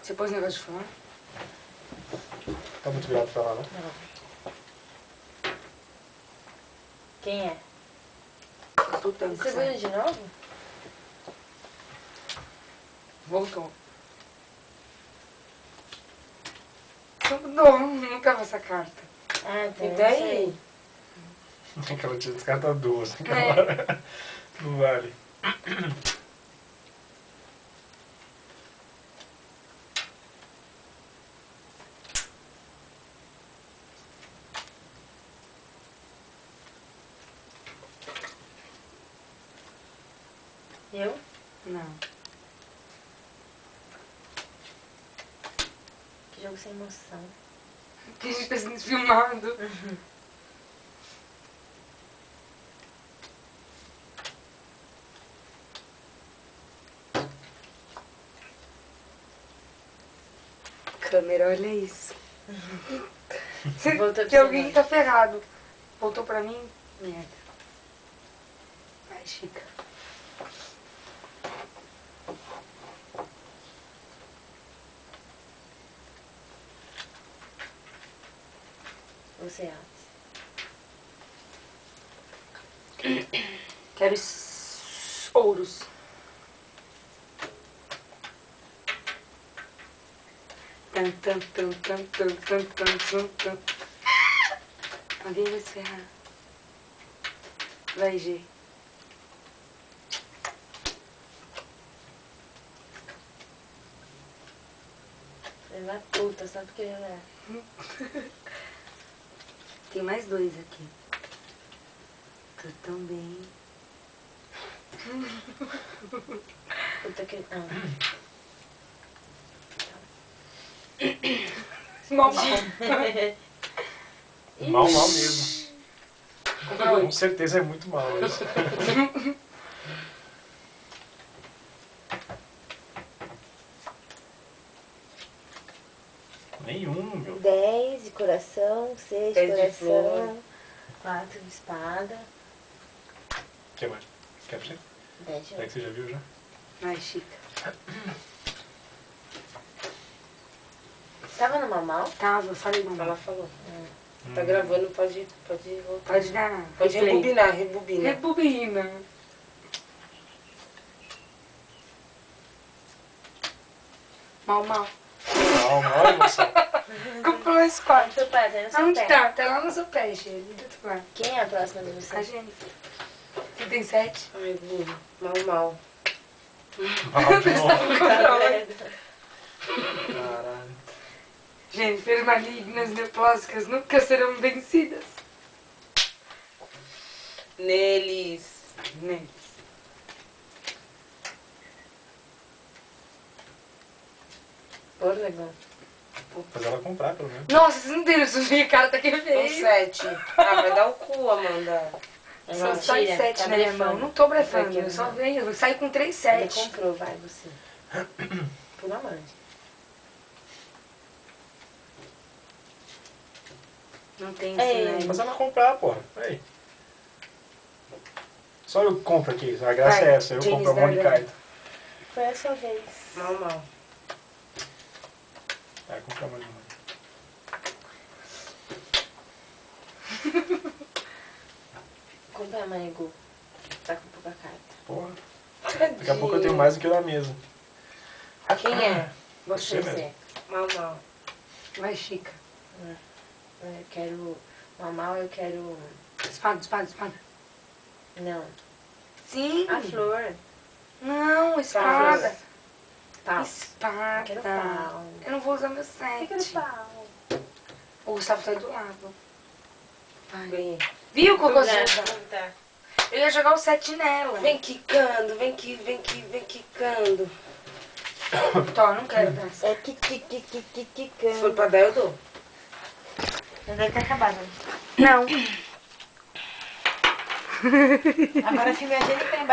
Você pôs o negócio de fumar? Tá muito virado pra lá, não? Não. Quem é? Tutando. Você viu de novo? Voltou. Não, não tava essa carta. Ah, tá. E daí? Aquela tinha descartado duas naquela É. hora. Não vale. Eu? Não. Que jogo sem emoção. Que a gente tá sendo filmado. Câmera, olha isso. Voltou pra Que alguém você, tá ferrado. Voltou pra mim? Merda. Vai, Chica. Você antes. Quero ouros. Tan, tan, tan, tan, tan, tan, tan, tan, tan. Alguém vai se ferrar. Vai, G. Ele vai puta, só porque ele é. Tem mais dois aqui. Tô tão bem. Puta que. Ah. Mal, Mal mesmo. Com certeza é muito mal isso. Nenhum, meu. 10 de coração, 6 de 10 de coração, 4 de espada, Quer mais? Quer pra você? 10 de É que você já viu já? Vai, Chica. Tava no mal? Tava, eu falei, Ela mamãe. falou. Tá gravando, pode voltar. Pode dar. Pode replay. rebobinar, rebobina. Rebobina. Mal, mal. Mal emoção. Comprou esse quadro. Seu pé, tá no seu Onde pé. tá? Tá lá no seu pé, Cheiro. Do outro lado. Quem é a próxima de A você? Jennifer. Você tem 7? Ai, burro. Mal. Mal de novo. Caralho. Caralho. Jennifer, malignas, neoplásicas nunca serão vencidas. Neles. Neles. Por legal. Fazer ela comprar, pelo menos. Nossa, vocês não tem noção de cara tá que Com feio. 7. Ah, vai dar o cu, Amanda. Só sai Mentira, 7 tá na minha blefando. mão. Não tô blefando, Aqui, eu só né? venho. Eu saio com 3 Ele 7. comprou, vai você. Por amante. Não tem Ei. sinais. Fazer ela comprar, porra. Aí. Só eu que compro aqui. A graça Vai, é essa. Eu James compro a Mônica. Darden. Foi a sua vez. Mal. Vai comprar mais uma. Compra a Marigu. Tá com pouca carta. Porra. Daqui a pouco eu tenho mais do que na mesa. Quem é? Você Você. mesmo. Mal. Vai, Chica. Eu quero... Normal, eu quero... Espada. Não. Sim. A flor. Não, espada. Pau. Espada. Eu quero pau. Eu não vou usar meu Eu quero 7. pau. O Gustavo tá do lado. Vai. Ganhei. Viu, Tudo Cocosuda? Tá. Eu ia jogar o 7 nela. Vem quicando, vem quicando. Tó, não quero dança. É Se que... for pra dar, eu dou. Já deve ter acabado. Não. Agora se minha gente tem